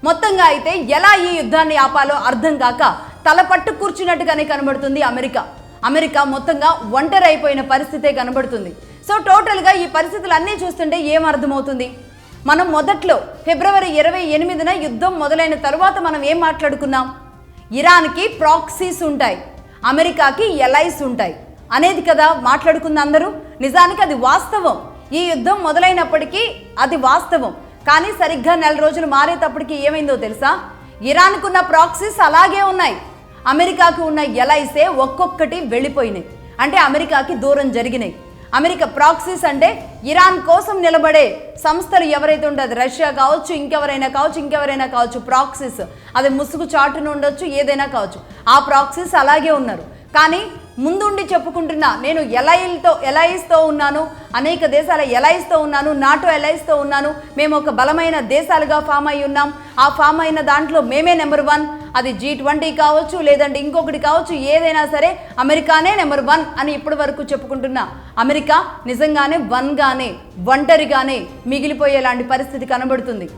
మొత్తంగా అయితే ఎలా ఈ యుద్ధాన్ని ఆపాలో అర్థం కాక తలపట్టు కూర్చున్నట్టుగానే కనబడుతుంది అమెరికా మొత్తంగా ఒంటరి అయిపోయిన పరిస్థితే కనబడుతుంది. సో టోటల్గా ఈ పరిస్థితులన్నీ చూస్తుంటే ఏం అర్థమవుతుంది? మనం మొదట్లో ఫిబ్రవరి 28న యుద్ధం మొదలైన తరువాత మనం ఏం మాట్లాడుకున్నాం? ఇరాన్కి ప్రాక్సీస్ ఉంటాయి, అమెరికాకి ఎలైస్ ఉంటాయి అనేది కదా మాట్లాడుకుంది అందరూ. నిజానికి అది వాస్తవం. ఈ యుద్ధం మొదలైనప్పటికీ అది వాస్తవం. కానీ సరిగ్గా నెల రోజులు మారేటప్పటికి ఏమైందో తెలుసా? ఇరాన్కున్న ప్రాక్సీస్ అలాగే ఉన్నాయి, అమెరికాకు ఉన్న ఎలైసే ఒక్కొక్కటి వెళ్ళిపోయినాయి. అంటే అమెరికాకి దూరం జరిగినాయి. అమెరికా ప్రాక్సీస్ అంటే ఇరాన్ కోసం నిలబడే సంస్థలు ఎవరైతే ఉంటే అది రష్యా కావచ్చు, ఇంకెవరైనా కావచ్చు ప్రాక్సీస్. అది ముసుగు చాటును ఉండొచ్చు, ఏదైనా కావచ్చు. ఆ ప్రాక్సీస్ అలాగే ఉన్నారు. కానీ ముందుండి చెప్పుకుంటున్నా నేను ఎలైస్తో ఉన్నాను, అనేక దేశాల ఎలైస్తో ఉన్నాను, నాటో ఎలైస్తో ఉన్నాను, మేము ఒక బలమైన దేశాలుగా ఫామ్ అయి ఉన్నాం, ఆ ఫామ్ అయిన దాంట్లో మేమే నెంబర్ 1, అది G20 కావచ్చు, లేదంటే ఇంకొకటి కావచ్చు, ఏదైనా సరే అమెరికానే నెంబర్ 1 అని ఇప్పటి వరకు చెప్పుకుంటున్నా అమెరికా నిజంగానే ఒంటరిగానే మిగిలిపోయేలాంటి పరిస్థితి కనబడుతుంది.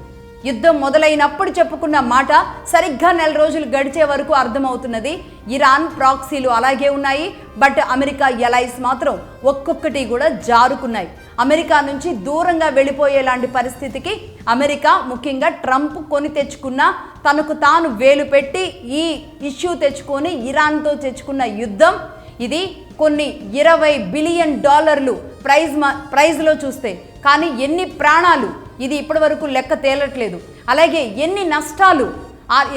యుద్ధం మొదలైనప్పుడు చెప్పుకున్న మాట సరిగ్గా నెల రోజులు గడిచే వరకు అర్థమవుతున్నది. ఇరాన్ ప్రాక్సీలు అలాగే ఉన్నాయి, బట్ అమెరికా ఎలైస్ మాత్రం ఒక్కొక్కటి కూడా జారుకున్నాయి. అమెరికా నుంచి దూరంగా వెళ్ళిపోయేలాంటి పరిస్థితికి అమెరికా, ముఖ్యంగా ట్రంప్ కొని తెచ్చుకున్న, తనకు తాను వేలు పెట్టి ఈ ఇష్యూ తెచ్చుకొని ఇరాన్తో తెచ్చుకున్న యుద్ధం ఇది కొన్ని $20 బిలియన్ ప్రైజ్లో చూస్తే. కానీ ఎన్ని ప్రాణాలు ఇది ఇప్పటి వరకు లెక్క తేలట్లేదు. అలాగే ఎన్ని నష్టాలు,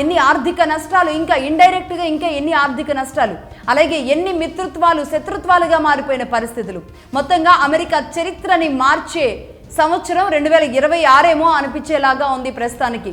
ఎన్ని ఆర్థిక నష్టాలు, ఇంకా ఇండైరెక్ట్గా ఇంకా ఎన్ని ఆర్థిక నష్టాలు, అలాగే ఎన్ని మిత్రత్వాలు శత్రుత్వాలుగా మారిపోయిన పరిస్థితులు. మొత్తంగా అమెరికా చరిత్రని మార్చే సంవత్సరం 2026 ఏమో అనిపించేలాగా ఉంది ప్రస్తుతానికి.